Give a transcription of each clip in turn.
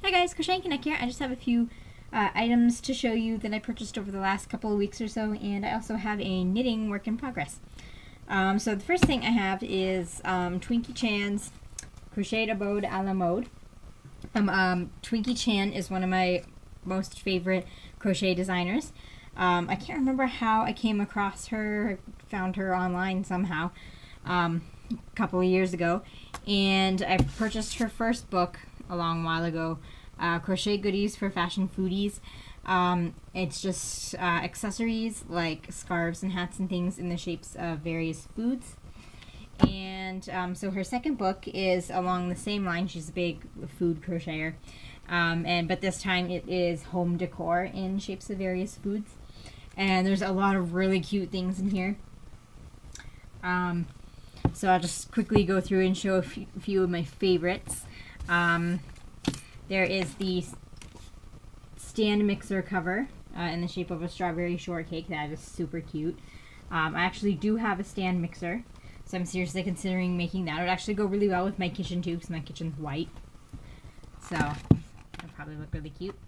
Hi guys, Crochet Connect here. I just have a few items to show you that I purchased over the last couple of weeks or so, and I also have a knitting work in progress. So the first thing I have is Twinkie Chan's Crochet Abode a la Mode. Twinkie Chan is one of my most favorite crochet designers. I can't remember how I came across her, found her online somehow a couple of years ago, and I purchased her first book a long while ago, Crochet Goodies for Fashion Foodies. It's just accessories like scarves and hats and things in the shapes of various foods. And so her second book is along the same line. She's a big food crocheter, but this time it is home decor in shapes of various foods. And there's a lot of really cute things in here. So I'll just quickly go through and show a few of my favorites. There is the stand mixer cover in the shape of a strawberry shortcake. That is super cute. I actually do have a stand mixer, so I'm seriously considering making that. It would actually go really well with my kitchen too, because my kitchen's white. So it'll probably look really cute.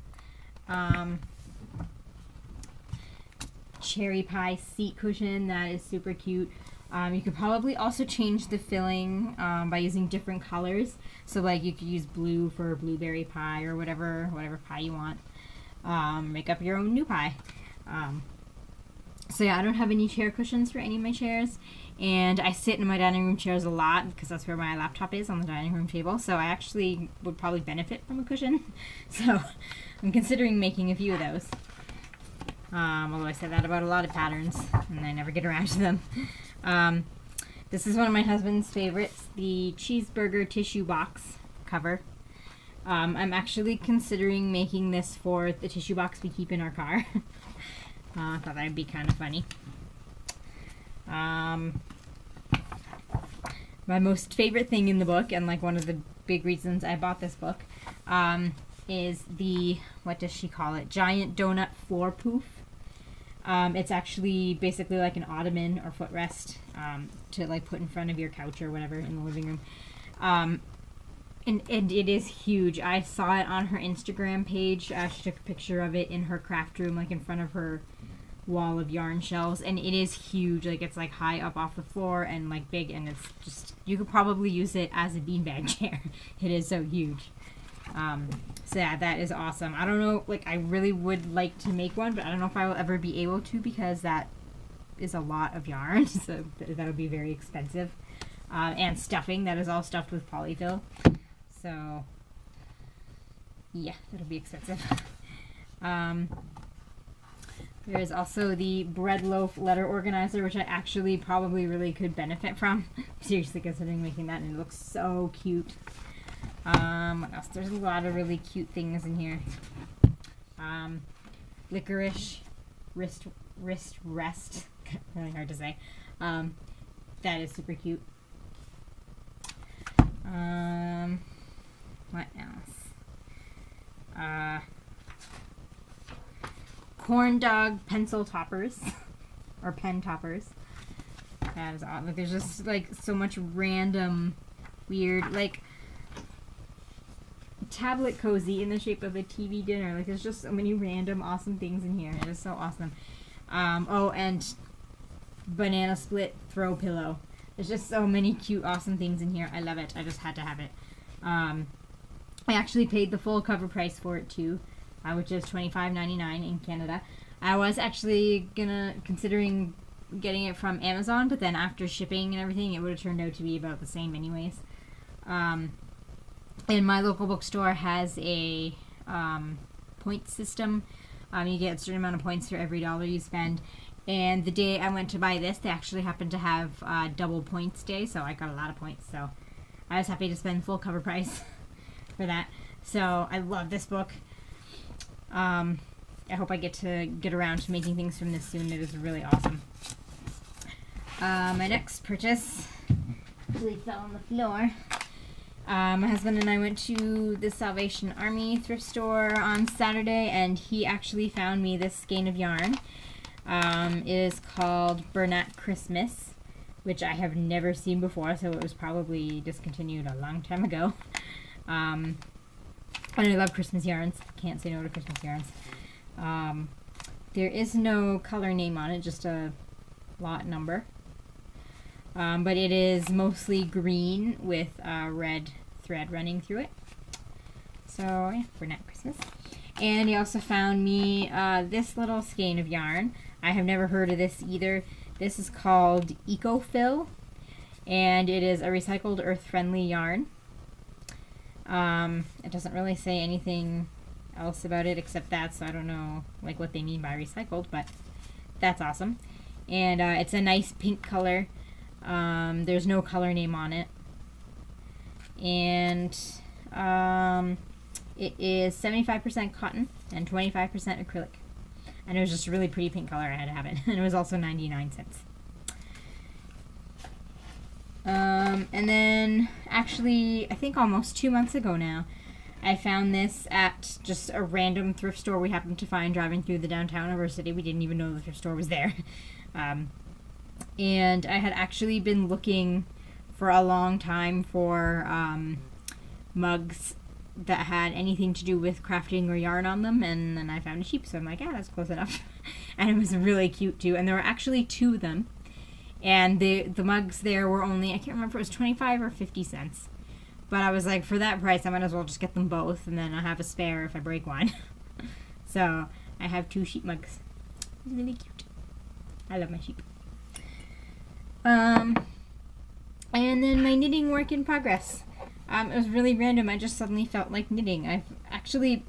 Cherry pie seat cushion. That is super cute. You could probably also change the filling by using different colors. So like you could use blue for blueberry pie or whatever pie you want. Make up your own new pie. So yeah, I don't have any chair cushions for any of my chairs. And I sit in my dining room chairs a lot because that's where my laptop is, on the dining room table. So I actually would probably benefit from a cushion. So I'm considering making a few of those. Although I said that about a lot of patterns and I never get around to them. This is one of my husband's favorites, the cheeseburger tissue box cover. I'm actually considering making this for the tissue box we keep in our car. I thought that would be kind of funny. My most favorite thing in the book, and like one of the big reasons I bought this book, is the, what does she call it, giant donut floor poof. It's actually basically like an ottoman or footrest to like put in front of your couch or whatever in the living room. And it is huge. I saw it on her Instagram page. She took a picture of it in her craft room, like in front of her wall of yarn shelves, and it is huge. Like it's like high up off the floor and like big, and it's just, you could probably use it as a beanbag chair. It is so huge. So yeah, that is awesome. I don't know, like I really would like to make one, but I don't know if I will ever be able to because that is a lot of yarn, so that would be very expensive. And stuffing, that is all stuffed with polyfill. So yeah, that'll be expensive. There is also the bread loaf letter organizer, which I actually probably really could benefit from. Seriously considering making that, and it looks so cute. What else? There's a lot of really cute things in here. Licorice wrist rest. Really hard to say. That is super cute. What else? Corn dog pencil toppers or pen toppers. That is odd. Like there's just like so much random weird, like tablet cozy in the shape of a TV dinner. Like there's just so many random awesome things in here. It is so awesome. Oh, and banana split throw pillow. There's just so many cute awesome things in here. I love it. I just had to have it. I actually paid the full cover price for it too, which is $25.99 in Canada. I was actually considering getting it from Amazon, but then after shipping and everything, it would have turned out to be about the same anyways. And my local bookstore has a point system. You get a certain amount of points for every dollar you spend. And the day I went to buy this, they actually happened to have double points day, so I got a lot of points. So I was happy to spend full cover price for that. So I love this book. I hope I get to get around to making things from this soon. It is really awesome. My next purchase really fell on the floor. My husband and I went to the Salvation Army thrift store on Saturday, and he actually found me this skein of yarn. It is called Bernat Christmas, which I have never seen before, so it was probably discontinued a long time ago. And I love Christmas yarns. Can't say no to Christmas yarns. There is no color name on it, just a lot number. But it is mostly green with a red thread running through it. So yeah, for Nat Christmas. And he also found me this little skein of yarn. I have never heard of this either. This is called Ecofill, and it is a recycled earth-friendly yarn. It doesn't really say anything else about it except that, so I don't know like what they mean by recycled, but that's awesome. And it's a nice pink color. There's no color name on it. And it is 75% cotton and 25% acrylic. And it was just a really pretty pink color. I had to have it. And it was also 99 cents. And then, actually, I think almost 2 months ago now, I found this at just a random thrift store we happened to find driving through the downtown of our city. We didn't even know the thrift store was there. And I had actually been looking for a long time for mugs that had anything to do with crafting or yarn on them, and then I found it cheap, so I'm like, yeah, that's close enough. And it was really cute too, and there were actually 2 of them, and the mugs there were only, I can't remember if it was 25 or 50 cents, but I was like, for that price I might as well just get them both, and then I'll have a spare if I break one. So I have 2 sheep mugs. It's really cute. I love my sheep. And then my knitting work in progress. It was really random. I just suddenly felt like knitting. I've actually,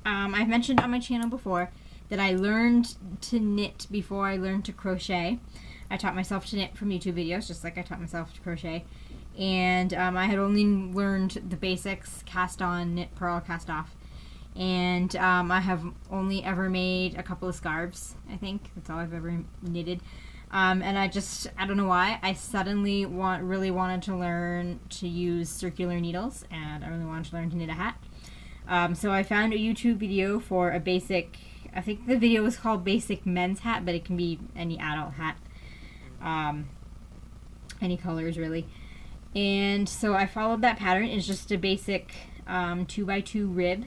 I've mentioned on my channel before that I learned to knit before I learned to crochet. I taught myself to knit from YouTube videos, just like I taught myself to crochet. And I had only learned the basics, cast on, knit, purl, cast off. And I have only ever made a couple of scarves, I think. That's all I've ever knitted. And I don't know why, I suddenly really wanted to learn to use circular needles, and I really wanted to learn to knit a hat. So I found a YouTube video for a basic, I think the video was called Basic Men's Hat, but it can be any adult hat. Any colors really. And so I followed that pattern. It's just a basic 2x2 rib.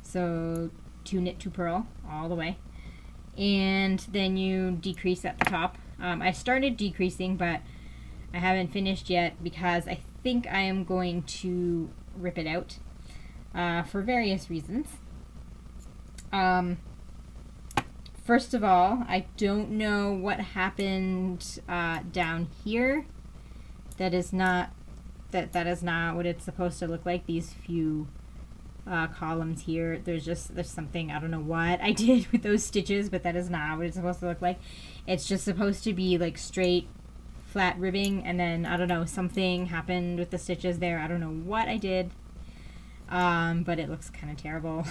So 2 knit, 2 purl all the way. And then you decrease at the top. I started decreasing, but I haven't finished yet because I think I am going to rip it out for various reasons. First of all, I don't know what happened down here. That is not what it's supposed to look like. These few columns here, there's something, I don't know what I did with those stitches, but that is not what it's supposed to look like. It's just supposed to be like straight flat ribbing, and then I don't know, something happened with the stitches there. I don't know what I did, but it looks kind of terrible.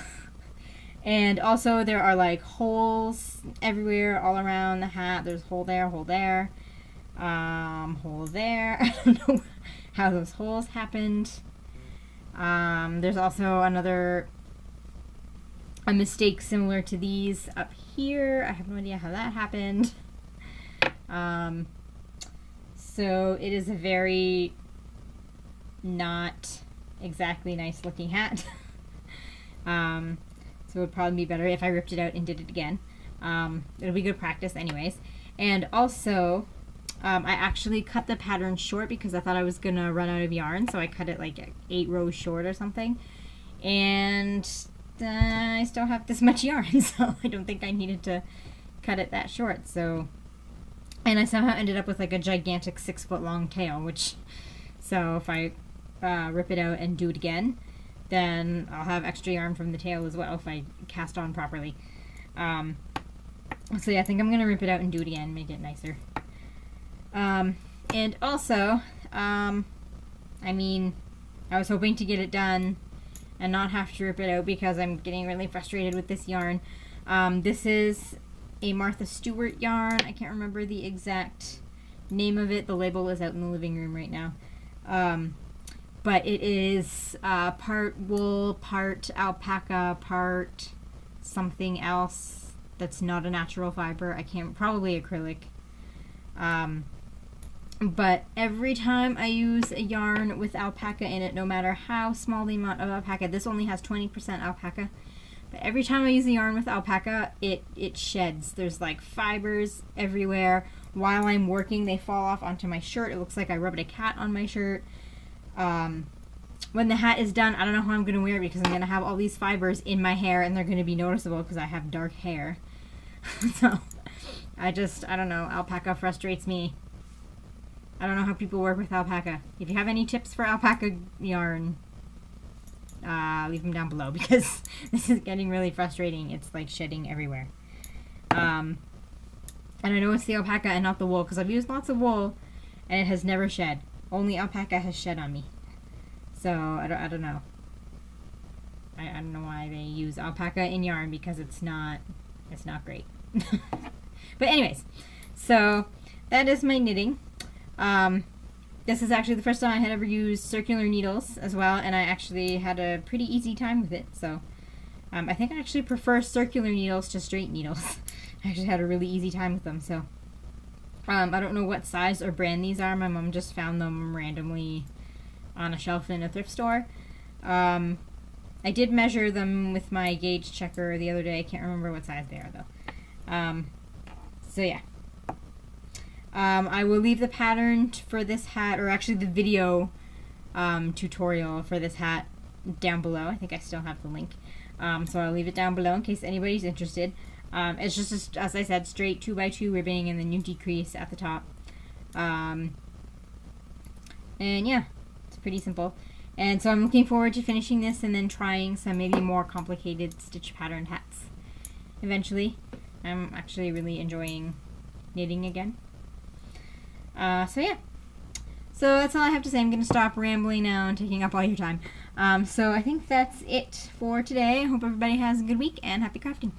And also there are like holes everywhere all around the hat. There's hole there, hole there, hole there. I don't know how those holes happened. There's also a mistake similar to these up here. I have no idea how that happened. So it is a very not exactly nice looking hat. So it would probably be better if I ripped it out and did it again. It'll be good practice anyways. And also, I actually cut the pattern short because I thought I was gonna run out of yarn, so I cut it like 8 rows short or something. And I still have this much yarn, so I don't think I needed to cut it that short. So, and I somehow ended up with like a gigantic 6-foot long tail, which, so if I rip it out and do it again, then I'll have extra yarn from the tail as well if I cast on properly. So yeah, I think I'm gonna rip it out and do it again, make it nicer. And also, I mean, I was hoping to get it done and not have to rip it out because I'm getting really frustrated with this yarn. This is a Martha Stewart yarn. I can't remember the exact name of it. The label is out in the living room right now. But it is part wool, part alpaca, part something else that's not a natural fiber. Probably acrylic. But every time I use a yarn with alpaca in it, no matter how small the amount of alpaca, this only has 20% alpaca, but every time I use a yarn with alpaca, it sheds. There's like fibers everywhere. While I'm working, they fall off onto my shirt. It looks like I rubbed a cat on my shirt. When the hat is done, I don't know how I'm going to wear it because I'm going to have all these fibers in my hair and they're going to be noticeable because I have dark hair. So, I don't know. Alpaca frustrates me. I don't know how people work with alpaca. If you have any tips for alpaca yarn, leave them down below because this is getting really frustrating. It's like shedding everywhere. And I know it's the alpaca and not the wool because I've used lots of wool and it has never shed. Only alpaca has shed on me. So I don't know. I don't know why they use alpaca in yarn because it's not great. But anyways, so that is my knitting. This is actually the first time I had ever used circular needles as well, and I actually had a pretty easy time with it. So I think I actually prefer circular needles to straight needles. I actually had a really easy time with them. So I don't know what size or brand these are. My mom just found them randomly on a shelf in a thrift store. I did measure them with my gauge checker the other day. I can't remember what size they are though. So yeah. I will leave the pattern for this hat, or actually the video tutorial for this hat down below. I think I still have the link. So I'll leave it down below in case anybody's interested. It's just, as I said, straight 2x2 ribbing and then you decrease at the top. And yeah, it's pretty simple. And so I'm looking forward to finishing this and then trying some maybe more complicated stitch pattern hats eventually. I'm actually really enjoying knitting again. So yeah. So that's all I have to say. I'm going to stop rambling now and taking up all your time. So I think that's it for today. I hope everybody has a good week and happy crafting.